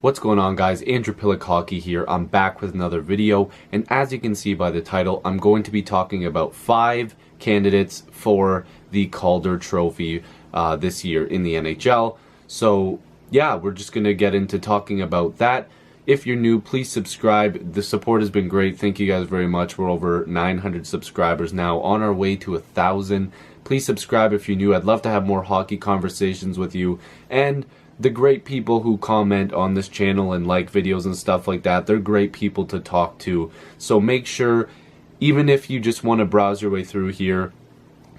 What's going on, guys? Andrew Piluk Hockey here. I'm back with another video, and as you can see by the title, I'm going to be talking about 5 candidates for the Calder Trophy this year in the NHL. So yeah, we're just going to get into talking about that. If you're new, please subscribe. The support has been great. Thank you guys very much. We're over 900 subscribers now, on our way to 1,000. Please subscribe if you're new. I'd love to have more hockey conversations with you, and the great people who comment on this channel and like videos and stuff like that, they're great people to talk to. So make sure, even if you just want to browse your way through here,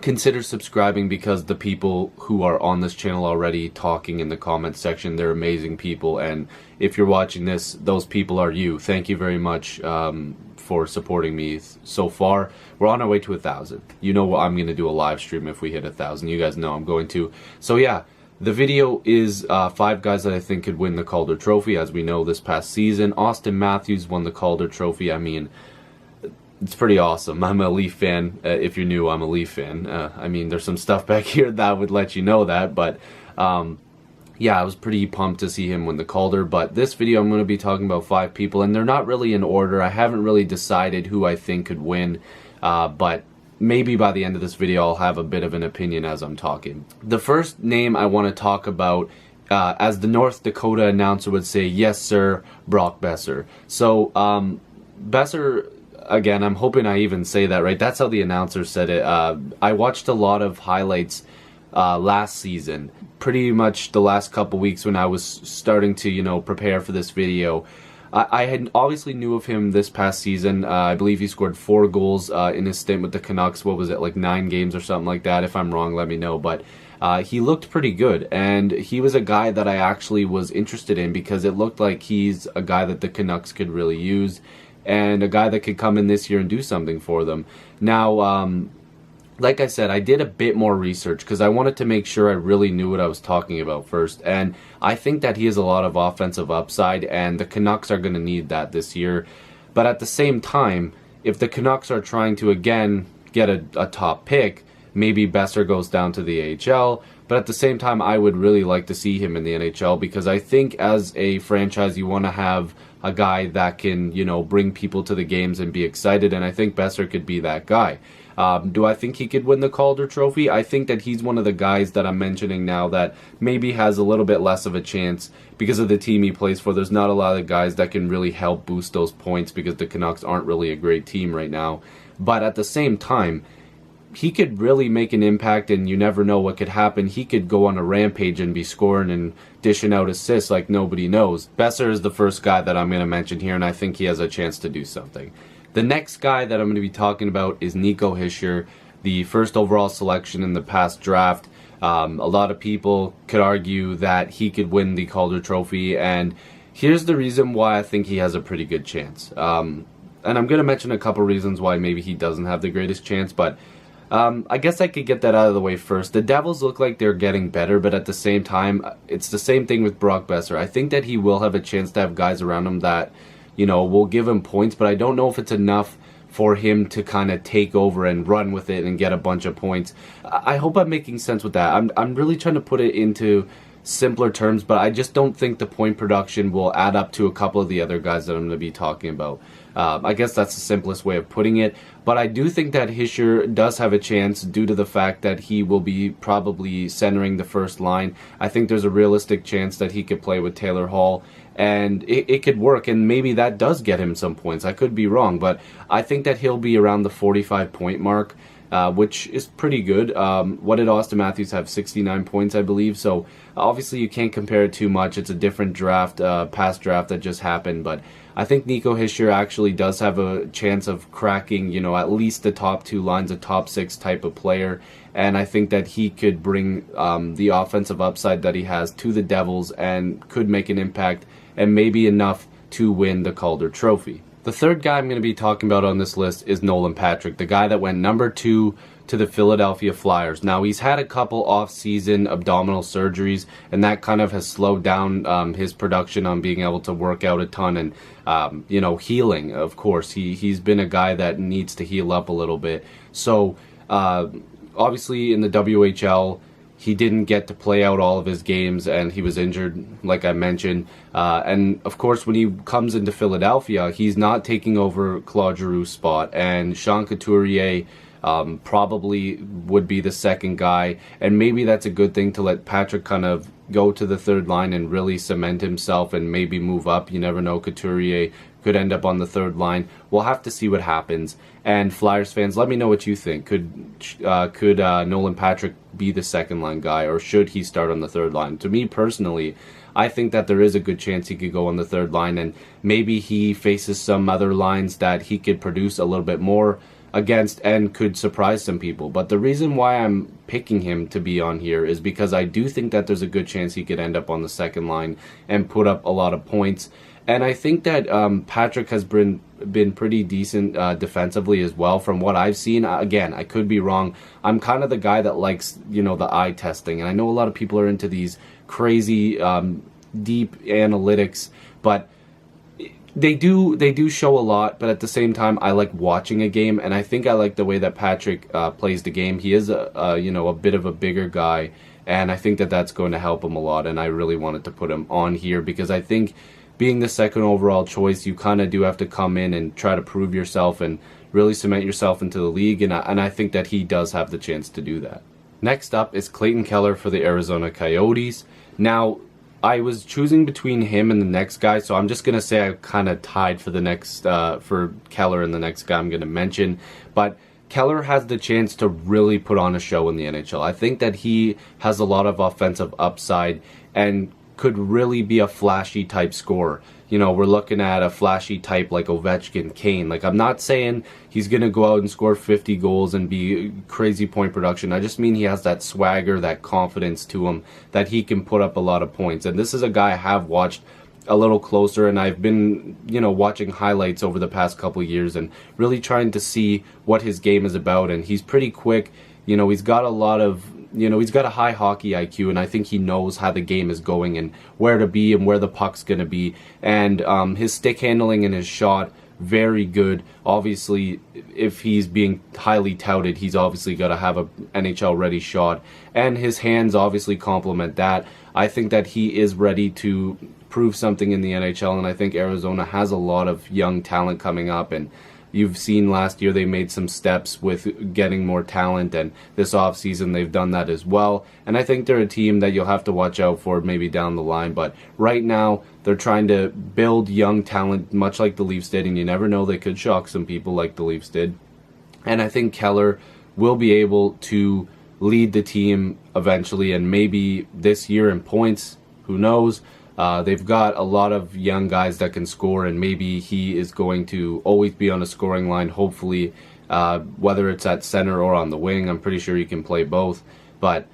consider subscribing, because the people who are on this channel already talking in the comments section, they're amazing people. And if you're watching this, those people are you. Thank you very much for supporting me so far. We're on our way to 1,000. You know what, I'm going to do a live stream if we hit 1,000. You guys know I'm going to. So yeah. The video is 5 guys that I think could win the Calder Trophy. As we know, this past season, Austin Matthews won the Calder Trophy. I mean, it's pretty awesome. I'm a Leaf fan. If you're new, I'm a Leaf fan. I mean, there's some stuff back here that would let you know that. But yeah, I was pretty pumped to see him win the Calder. But this video, I'm going to be talking about 5 people, and they're not really in order. I haven't really decided who I think could win, but maybe by the end of this video, I'll have a bit of an opinion as I'm talking. The first name I want to talk about, as the North Dakota announcer would say, yes sir, Brock Boeser. So, Boeser, again, I'm hoping I even say that right. That's how the announcer said it. I watched a lot of highlights last season, pretty much the last couple weeks when I was starting to, prepare for this video. I had obviously knew of him this past season. I believe he scored 4 goals in his stint with the Canucks. What was it, like 9 games or something like that? If I'm wrong, let me know. But he looked pretty good, and he was a guy that I actually was interested in, because it looked like he's a guy that the Canucks could really use, and a guy that could come in this year and do something for them. Now, like I said, I did a bit more research because I wanted to make sure I really knew what I was talking about first. And I think that he has a lot of offensive upside, and the Canucks are going to need that this year. But at the same time, if the Canucks are trying to, again, get a top pick, maybe Boeser goes down to the AHL. But at the same time, I would really like to see him in the NHL, because I think as a franchise, you want to have a guy that can, bring people to the games and be excited. And I think Boeser could be that guy. Do I think he could win the Calder Trophy? I think that he's one of the guys that I'm mentioning now that maybe has a little bit less of a chance because of the team he plays for. There's not a lot of guys that can really help boost those points, because the Canucks aren't really a great team right now. But at the same time, he could really make an impact, and you never know what could happen. He could go on a rampage and be scoring and dishing out assists like nobody knows. Boeser is the first guy that I'm going to mention here, and I think he has a chance to do something. The next guy that I'm going to be talking about is Nico Hischier, the first overall selection in the past draft. A lot of people could argue that he could win the Calder Trophy, and here's the reason why I think he has a pretty good chance. And I'm going to mention a couple reasons why maybe he doesn't have the greatest chance, but I guess I could get that out of the way first. The Devils look like they're getting better, but at the same time, it's the same thing with Brock Boeser. I think that he will have a chance to have guys around him that, will give him points, but I don't know if it's enough for him to kind of take over and run with it and get a bunch of points. I hope I'm making sense with that. I'm really trying to put it into simpler terms, but I just don't think the point production will add up to a couple of the other guys that I'm going to be talking about. I guess that's the simplest way of putting it, but I do think that Hischier does have a chance due to the fact that he will be probably centering the first line. I think there's a realistic chance that he could play with Taylor Hall, and it could work, and maybe that does get him some points. I could be wrong, but I think that he'll be around the 45-point mark, which is pretty good. What did Austin Matthews have? 69 points, I believe. So obviously you can't compare it too much. It's a different draft, past draft that just happened, but I think Nico Hischier actually does have a chance of cracking, at least the top 2 lines, a top 6 type of player. And I think that he could bring the offensive upside that he has to the Devils and could make an impact, and maybe enough to win the Calder Trophy. The third guy I'm going to be talking about on this list is Nolan Patrick, the guy that went number 2 to the Philadelphia Flyers. Now, he's had a couple off-season abdominal surgeries, and that kind of has slowed down his production on being able to work out a ton and, healing, of course. He's been a guy that needs to heal up a little bit. So, obviously, in the WHL, he didn't get to play out all of his games, and he was injured, like I mentioned. And of course, when he comes into Philadelphia, he's not taking over Claude Giroux's spot, and Sean Couturier probably would be the second guy, and maybe that's a good thing to let Patrick kind of go to the third line and really cement himself and maybe move up. You never know, Couturier could end up on the third line. We'll have to see what happens. And Flyers fans, let me know what you think. Could Nolan Patrick be the second line guy, or should he start on the third line? To me personally, I think that there is a good chance he could go on the third line, and maybe he faces some other lines that he could produce a little bit more against and could surprise some people. But the reason why I'm picking him to be on here is because I do think that there's a good chance he could end up on the second line and put up a lot of points. And I think that Patrick has been pretty decent defensively as well from what I've seen. Again, I could be wrong. I'm kind of the guy that likes, the eye testing, and I know a lot of people are into these crazy deep analytics, but they do show a lot. But at the same time, I like watching a game, and I think I like the way that Patrick plays the game. He is a bit of a bigger guy, and I think that that's going to help him a lot. And I really wanted to put him on here because I think, being the second overall choice, you kind of do have to come in and try to prove yourself and really cement yourself into the league, and I think that he does have the chance to do that. Next up is Clayton Keller for the Arizona Coyotes. Now, I was choosing between him and the next guy, so I'm just going to say I kind of tied for the next for Keller and the next guy I'm going to mention, but Keller has the chance to really put on a show in the NHL. I think that he has a lot of offensive upside and could really be a flashy type scorer. We're looking at a flashy type like Ovechkin, Kane. Like, I'm not saying he's going to go out and score 50 goals and be crazy point production. I just mean he has that swagger, that confidence to him that he can put up a lot of points. And this is a guy I have watched a little closer, and I've been, watching highlights over the past couple of years and really trying to see what his game is about. And he's pretty quick. He's got a lot of he's got a high hockey IQ, and I think he knows how the game is going and where to be and where the puck's going to be. And his stick handling and his shot, very good. Obviously, if he's being highly touted, he's obviously got to have a NHL-ready shot. And his hands obviously complement that. I think that he is ready to prove something in the NHL, and I think Arizona has a lot of young talent coming up, and you've seen last year they made some steps with getting more talent, and this offseason they've done that as well. And I think they're a team that you'll have to watch out for maybe down the line. But right now, they're trying to build young talent, much like the Leafs did, and you never know, they could shock some people like the Leafs did. And I think Keller will be able to lead the team eventually, and maybe this year in points, who knows. They've got a lot of young guys that can score, and maybe he is going to always be on a scoring line, hopefully, whether it's at center or on the wing. I'm pretty sure he can play both, but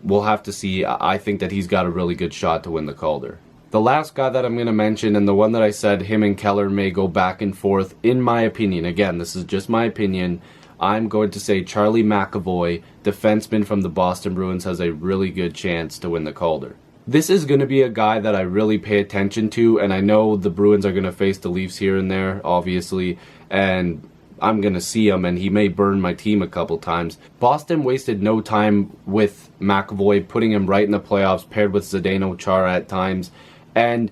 we'll have to see. I think that he's got a really good shot to win the Calder. The last guy that I'm going to mention, and the one that I said him and Keller may go back and forth, in my opinion, again, this is just my opinion, I'm going to say Charlie McAvoy, defenseman from the Boston Bruins, has a really good chance to win the Calder. This is going to be a guy that I really pay attention to, and I know the Bruins are going to face the Leafs here and there, obviously, and I'm going to see him, and he may burn my team a couple times. Boston wasted no time with McAvoy, putting him right in the playoffs, paired with Zdeno Chara at times, and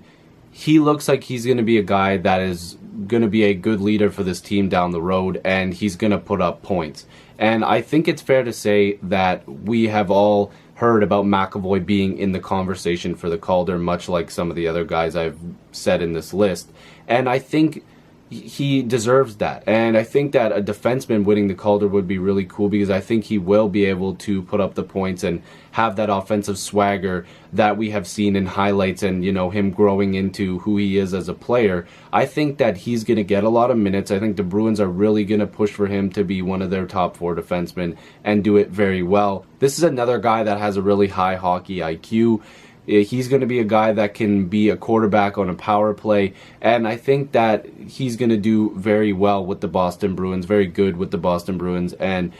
he looks like he's going to be a guy that is going to be a good leader for this team down the road, and he's going to put up points. And I think it's fair to say that we have all heard about McAvoy being in the conversation for the Calder, much like some of the other guys I've said in this list. And I think he deserves that. And I think that a defenseman winning the Calder would be really cool, because I think he will be able to put up the points and have that offensive swagger that we have seen in highlights, and him growing into who he is as a player. I think that he's going to get a lot of minutes. I think the Bruins are really going to push for him to be one of their top 4 defensemen and do it very well. This is another guy that has a really high hockey IQ. He's going to be a guy that can be a quarterback on a power play, and I think that he's going to do very well with the Boston Bruins, very good with the Boston Bruins, and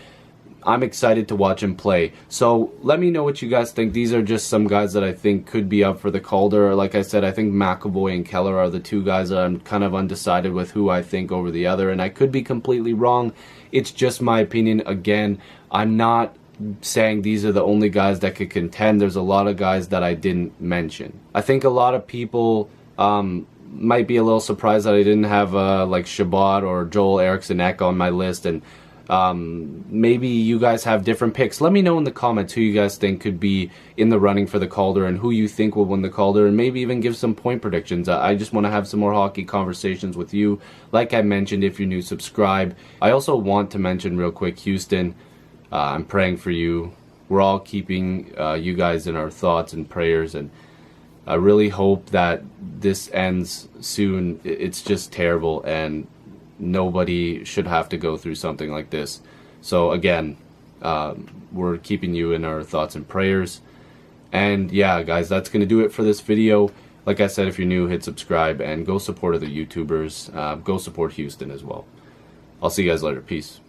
I'm excited to watch him play. So let me know what you guys think. These are just some guys that I think could be up for the Calder. Like I said, I think McAvoy and Keller are the 2 guys that I'm kind of undecided with who I think over the other, and I could be completely wrong. It's just my opinion. Again, I'm not saying these are the only guys that could contend. There's a lot of guys that I didn't mention. I think a lot of people might be a little surprised that I didn't have like Shabbat or Joel Eriksson Ek on my list, and maybe you guys have different picks. Let me know in the comments who you guys think could be in the running for the Calder and who you think will win the Calder, and maybe even give some point predictions. I just want to have some more hockey conversations with you. Like I mentioned, if you're new, subscribe. I also want to mention real quick, Houston, I'm praying for you. We're all keeping you guys in our thoughts and prayers, and I really hope that this ends soon. It's just terrible, and nobody should have to go through something like this. So again, we're keeping you in our thoughts and prayers. And yeah, guys, that's going to do it for this video. Like I said, if you're new, hit subscribe and go support other YouTubers. Go support Houston as well. I'll see you guys later. Peace.